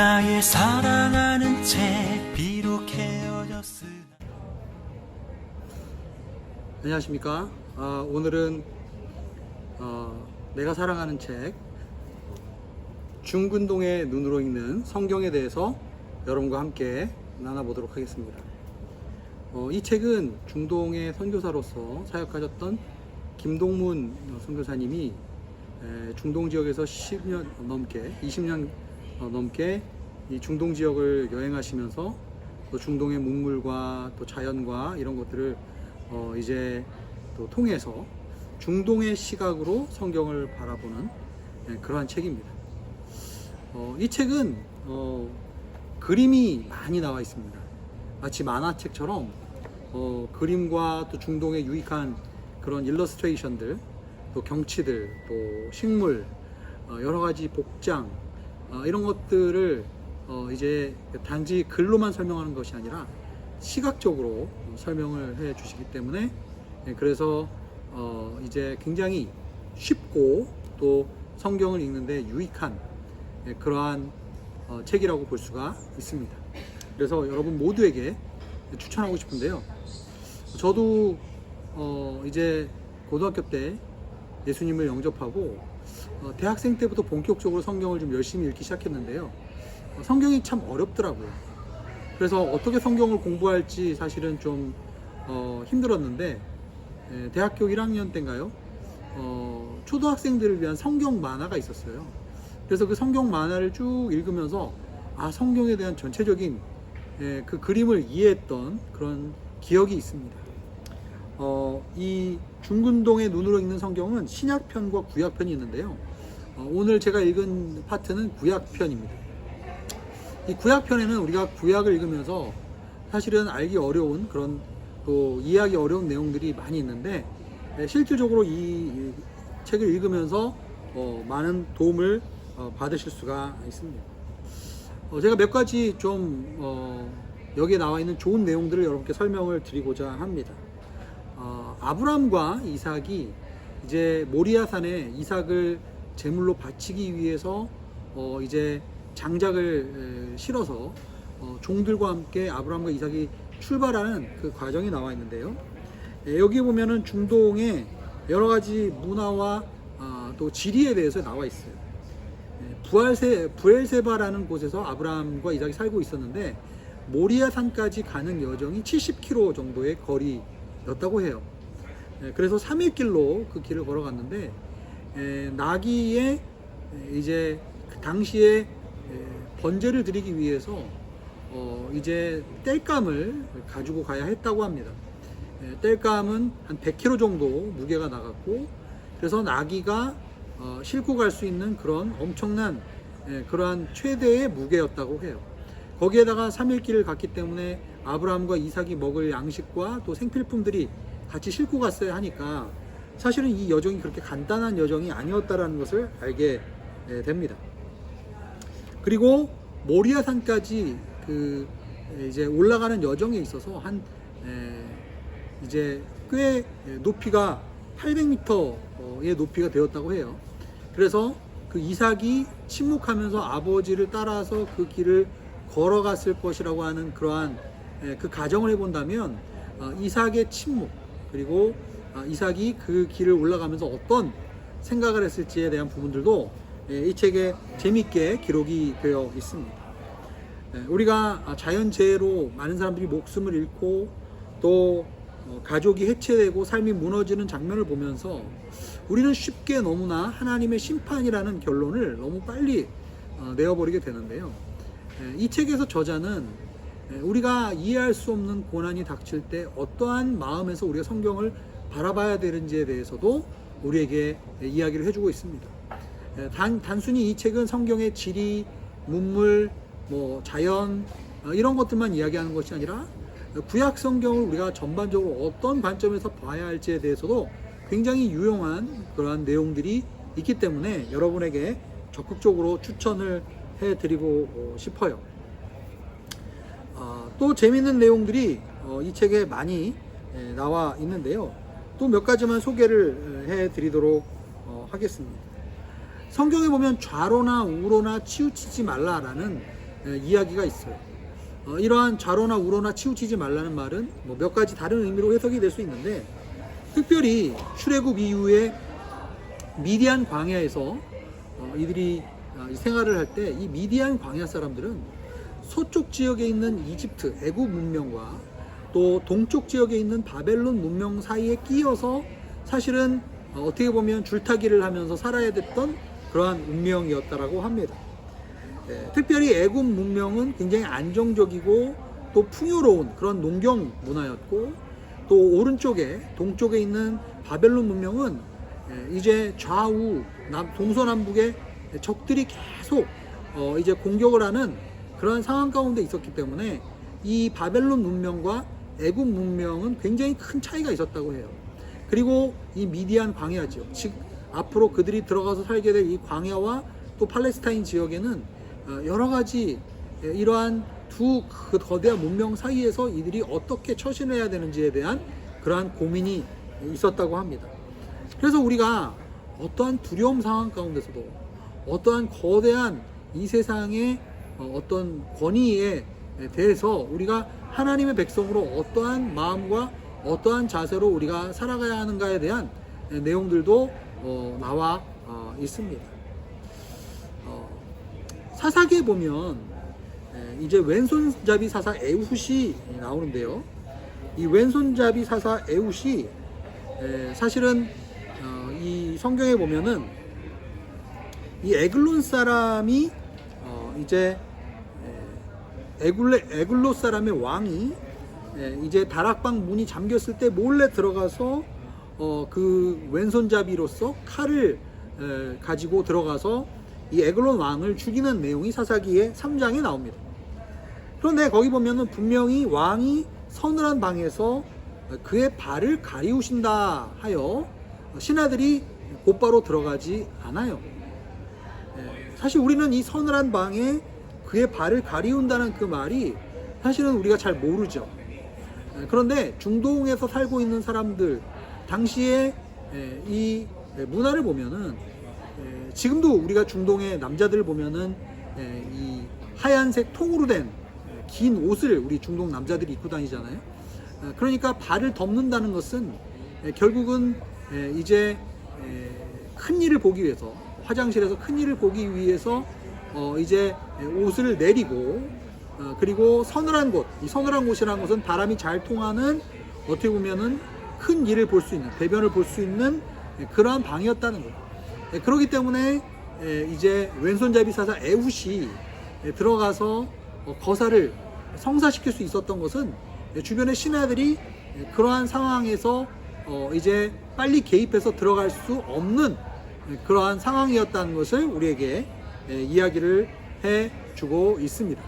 나의 사랑하는 책 비록 헤어졌으나. 안녕하십니까. 오늘은 내가 사랑하는 책 중근동의 눈으로 읽는 성경에 대해서 여러분과 함께 나눠보도록 하겠습니다. 이 책은 중동의 선교사로서 사역하셨던 김동문 선교사님이 중동 지역에서 10년 넘게 20년 넘게 이 중동 지역을 여행하시면서 또 중동의 문물과 또 자연과 이런 것들을 이제 또 통해서 중동의 시각으로 성경을 바라보는 그러한 책입니다. 이 책은 그림이 많이 나와 있습니다. 마치 만화책처럼 그림과 또 중동의 유익한 그런 일러스트레이션들, 또 경치들, 또 식물, 여러 가지 복장, 이런 것들을 이제 단지 글로만 설명하는 것이 아니라 시각적으로 설명을 해 주시기 때문에 그래서 이제 굉장히 쉽고 또 성경을 읽는데 유익한 그러한 책이라고 볼 수가 있습니다. 그래서 여러분 모두에게 추천하고 싶은데요. 저도 이제 고등학교 때 예수님을 영접하고 대학생 때부터 본격적으로 성경을 좀 열심히 읽기 시작했는데요. 성경이 참 어렵더라고요. 그래서 어떻게 성경을 공부할지 사실은 좀 힘들었는데 대학교 1학년 때인가요? 초등학생들을 위한 성경 만화가 있었어요. 그래서 그 성경 만화를 쭉 읽으면서 성경에 대한 전체적인 그 그림을 이해했던 그런 기억이 있습니다. 이 중근동의 눈으로 읽는 성경은 신약편과 구약편이 있는데요. 오늘 제가 읽은 파트는 구약편입니다. 이 구약편에는 우리가 구약을 읽으면서 사실은 알기 어려운 그런 또 이해하기 어려운 내용들이 많이 있는데 실질적으로 이 책을 읽으면서 많은 도움을 받으실 수가 있습니다. 제가 몇 가지 좀 여기에 나와 있는 좋은 내용들을 여러분께 설명을 드리고자 합니다. 아브람과 이삭이 이제 모리아산에 이삭을 제물로 바치기 위해서 이제 장작을 실어서 종들과 함께 아브람과 이삭이 출발하는 그 과정이 나와 있는데요. 여기 보면은 중동의 여러 가지 문화와 또 지리에 대해서 나와 있어요. 부엘세바라는 곳에서 아브람과 이삭이 살고 있었는데 모리아산까지 가는 여정이 70km 정도의 거리였다고 해요. 그래서 3일 길로 그 길을 걸어갔는데 나귀에 이제 그 당시에 번제를 드리기 위해서 이제 땔감을 가지고 가야 했다고 합니다. 땔감은 한 100kg 정도 무게가 나갔고 그래서 나귀가 싣고 갈 수 있는 그런 엄청난 그러한 최대의 무게였다고 해요. 거기에다가 3일 길을 갔기 때문에 아브라함과 이삭이 먹을 양식과 또 생필품들이 같이 싣고 갔어야 하니까 사실은 이 여정이 그렇게 간단한 여정이 아니었다라는 것을 알게 됩니다. 그리고 모리아산까지 그 이제 올라가는 여정에 있어서 한 이제 꽤 높이가 800m의 높이가 되었다고 해요. 그래서 그 이삭이 침묵하면서 아버지를 따라서 그 길을 걸어갔을 것이라고 하는 그러한 그 가정을 해본다면 이삭의 침묵 그리고 이삭이 그 길을 올라가면서 어떤 생각을 했을지에 대한 부분들도 이 책에 재미있게 기록이 되어 있습니다. 우리가 자연재해로 많은 사람들이 목숨을 잃고 또 가족이 해체되고 삶이 무너지는 장면을 보면서 우리는 쉽게 너무나 하나님의 심판이라는 결론을 너무 빨리 내어버리게 되는데요. 이 책에서 저자는 우리가 이해할 수 없는 고난이 닥칠 때 어떠한 마음에서 우리가 성경을 바라봐야 되는지에 대해서도 우리에게 이야기를 해주고 있습니다. 단순히 이 책은 성경의 지리, 문물, 자연 이런 것들만 이야기하는 것이 아니라 구약 성경을 우리가 전반적으로 어떤 관점에서 봐야 할지에 대해서도 굉장히 유용한 그러한 내용들이 있기 때문에 여러분에게 적극적으로 추천을 해드리고 싶어요. 또 재미있는 내용들이 이 책에 많이 나와 있는데요. 또 몇 가지만 소개를 해드리도록 하겠습니다. 성경에 보면 좌로나 우로나 치우치지 말라라는 이야기가 있어요. 이러한 좌로나 우로나 치우치지 말라는 말은 뭐 몇 가지 다른 의미로 해석이 될 수 있는데, 특별히 출애굽 이후에 미디안 광야에서 이들이 생활을 할 때 이 미디안 광야 사람들은 서쪽 지역에 있는 이집트 애굽 문명과 또 동쪽 지역에 있는 바벨론 문명 사이에 끼어서 사실은 어떻게 보면 줄타기를 하면서 살아야 됐던 그러한 운명이었다라고 합니다. 특별히 애굽 문명은 굉장히 안정적이고 또 풍요로운 그런 농경 문화였고, 또 오른쪽에 동쪽에 있는 바벨론 문명은 이제 좌우 동서남북에 적들이 계속 이제 공격을 하는 그런 상황 가운데 있었기 때문에 이 바벨론 문명과 애굽 문명은 굉장히 큰 차이가 있었다고 해요. 그리고 이 미디안 광야 지역, 즉 앞으로 그들이 들어가서 살게 될 이 광야와 또 팔레스타인 지역에는 여러 가지 이러한 두 그 거대한 문명 사이에서 이들이 어떻게 처신을 해야 되는지에 대한 그러한 고민이 있었다고 합니다. 그래서 우리가 어떠한 두려움 상황 가운데서도 어떠한 거대한 이 세상의 어떤 권위에 대해서 우리가 하나님의 백성으로 어떠한 마음과 어떠한 자세로 우리가 살아가야 하는가에 대한 내용들도 나와 있습니다. 사사기에 보면 이제 왼손잡이 사사 에훗이 나오는데요. 이 왼손잡이 사사 에훗이 사실은 이 성경에 보면은 이 에글론 사람이 이제 에글로 사람의 왕이 이제 다락방 문이 잠겼을 때 몰래 들어가서 그 왼손잡이로서 칼을 가지고 들어가서 이 에글론 왕을 죽이는 내용이 사사기의 3장에 나옵니다. 그런데 거기 보면은 분명히 왕이 서늘한 방에서 그의 발을 가리우신다 하여 신하들이 곧바로 들어가지 않아요. 사실 우리는 이 서늘한 방에 그의 발을 가리운다는 그 말이 사실은 우리가 잘 모르죠. 그런데 중동에서 살고 있는 사람들 당시에 이 문화를 보면은 지금도 우리가 중동의 남자들을 보면은 이 하얀색 통으로 된 긴 옷을 우리 중동 남자들이 입고 다니잖아요. 그러니까 발을 덮는다는 것은 결국은 이제 큰 일을 보기 위해서, 화장실에서 큰 일을 보기 위해서 이제 옷을 내리고, 그리고 서늘한 곳, 이 서늘한 곳이라는 것은 바람이 잘 통하는 어떻게 보면은 큰 일을 볼 수 있는, 대변을 볼 수 있는 그러한 방이었다는 거예요. 그렇기 때문에 이제 왼손잡이 사사 에훗이 들어가서 거사를 성사시킬 수 있었던 것은 주변의 신하들이 그러한 상황에서 이제 빨리 개입해서 들어갈 수 없는 그러한 상황이었다는 것을 우리에게 이야기를 해주고 있습니다.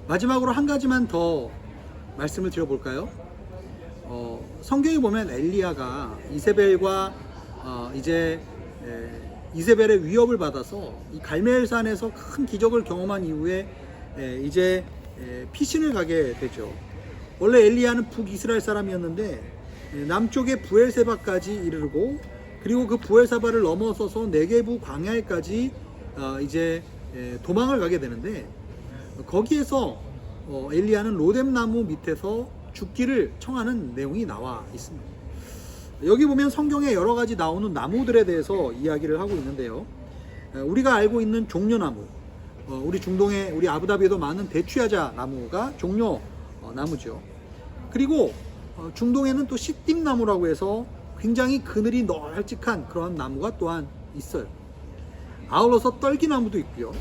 마지막으로 한 가지만 더 말씀을 드려볼까요? 성경에 보면 엘리야가 이세벨과 이제 이세벨의 위협을 받아서 이 갈멜산에서 큰 기적을 경험한 이후에 이제 피신을 가게 되죠. 원래 엘리야는 북이스라엘 사람이었는데 남쪽의 부엘세바까지 이르르고, 그리고 그 부엘세바를 넘어서서 네게부 광야에까지 이제 도망을 가게 되는데, 거기에서 엘리야는 로뎀나무 밑에서 죽기를 청하는 내용이 나와 있습니다. 여기 보면 성경에 여러 가지 나오는 나무들에 대해서 이야기를 하고 있는데요. 우리가 알고 있는 종려나무, 우리 중동에, 우리 아부다비에도 많은 대추야자 나무가 종려 나무죠. 그리고 중동에는 또 시띠나무라고 해서 굉장히 그늘이 널찍한 그런 나무가 또한 있어요. 아울러서 떨기나무도 있고요.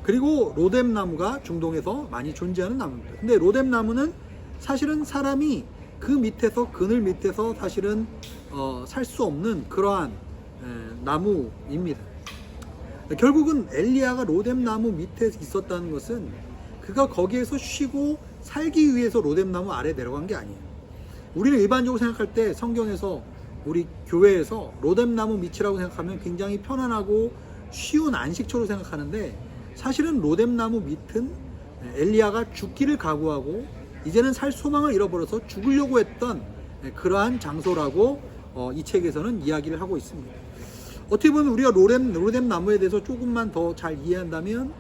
그리고 로뎀나무가 중동에서 많이 존재하는 나무입니다. 근데 로뎀나무는 사실은 사람이 그 밑에서, 그늘 밑에서 사실은 살 수 없는 그러한 나무입니다. 결국은 엘리야가 로뎀나무 밑에 있었다는 것은 그가 거기에서 쉬고 살기 위해서 로뎀나무 아래 내려간 게 아니에요. 우리는 일반적으로 생각할 때 성경에서, 우리 교회에서 로뎀나무 밑이라고 생각하면 굉장히 편안하고 쉬운 안식처로 생각하는데, 사실은 로뎀나무 밑은 엘리야가 죽기를 각오하고 이제는 살 소망을 잃어버려서 죽으려고 했던 그러한 장소라고 이 책에서는 이야기를 하고 있습니다. 어떻게 보면 우리가 로뎀나무에 대해서 조금만 더 잘 이해한다면,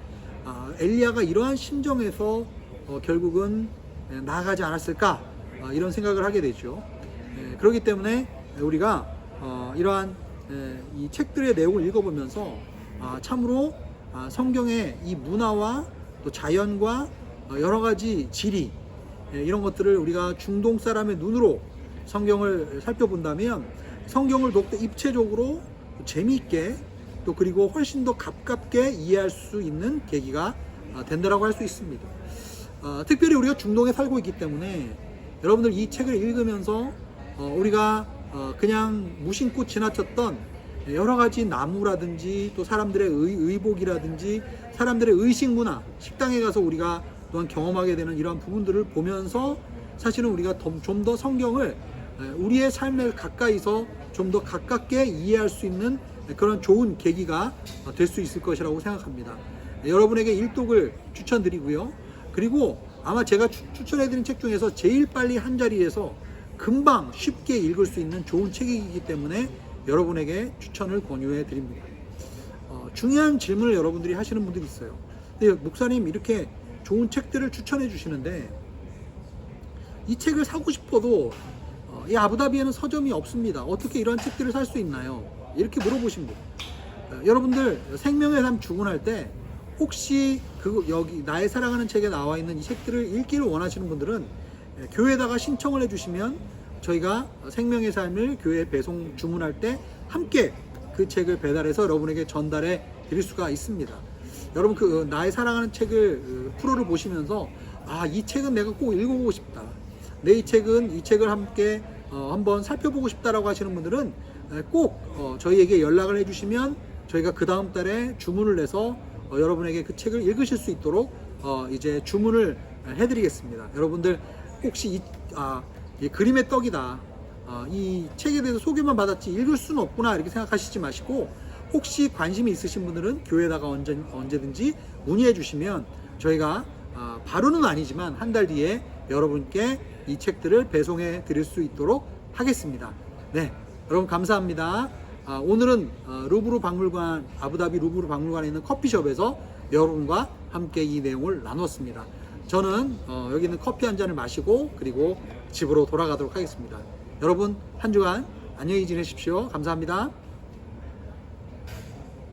엘리야가 이러한 심정에서 결국은 나아가지 않았을까, 이런 생각을 하게 되죠. 그렇기 때문에 우리가 이러한 이 책들의 내용을 읽어보면서 참으로 성경의 이 문화와 또 자연과 여러 가지 지리, 이런 것들을 우리가 중동 사람의 눈으로 성경을 살펴본다면 성경을 더욱더 입체적으로 재미있게 또 그리고 훨씬 더 가깝게 이해할 수 있는 계기가 된다라고 할 수 있습니다. 특별히 우리가 중동에 살고 있기 때문에 여러분들 이 책을 읽으면서 우리가 그냥 무심코 지나쳤던 여러 가지 나무라든지 또 사람들의 의복이라든지 사람들의 의식 문화, 식당에 가서 우리가 또한 경험하게 되는 이러한 부분들을 보면서 사실은 우리가 좀 더 성경을 우리의 삶에 가까이서 좀 더 가깝게 이해할 수 있는 그런 좋은 계기가 될 수 있을 것이라고 생각합니다. 여러분에게 일독을 추천드리고요. 그리고 아마 제가 추천해드린 책 중에서 제일 빨리 한 자리에서 금방 쉽게 읽을 수 있는 좋은 책이기 때문에 여러분에게 추천을 권유해 드립니다. 중요한 질문을 여러분들이 하시는 분들이 있어요. 근데 목사님 이렇게 좋은 책들을 추천해 주시는데 이 책을 사고 싶어도 이 아부다비에는 서점이 없습니다. 어떻게 이런 책들을 살 수 있나요? 이렇게 물어보신 분. 여러분들 생명의 삶 주문할 때 혹시 여기 나의 사랑하는 책에 나와 있는 이 책들을 읽기를 원하시는 분들은 교회에다가 신청을 해주시면 저희가 생명의 삶을 교회 배송 주문할 때 함께 그 책을 배달해서 여러분에게 전달해 드릴 수가 있습니다. 여러분 그 나의 사랑하는 책을 프로를 보시면서 이 책은 내가 꼭 읽어보고 싶다. 이 책을 함께 한번 살펴보고 싶다라고 하시는 분들은 꼭 저희에게 연락을 해주시면 저희가 그 다음 달에 주문을 내서 여러분에게 그 책을 읽으실 수 있도록 이제 주문을 해드리겠습니다. 여러분들 혹시 이 그림의 떡이다. 이 책에 대해서 소개만 받았지 읽을 수는 없구나 이렇게 생각하시지 마시고 혹시 관심이 있으신 분들은 교회에다가 언제든지 문의해 주시면 저희가 바로는 아니지만 한 달 뒤에 여러분께 이 책들을 배송해 드릴 수 있도록 하겠습니다. 네, 여러분 감사합니다. 오늘은 아부다비 루브르 박물관에 있는 커피숍에서 여러분과 함께 이 내용을 나눴습니다. 저는 여기 있는 커피 한 잔을 마시고 그리고 집으로 돌아가도록 하겠습니다. 여러분 한 주간 안녕히 지내십시오. 감사합니다.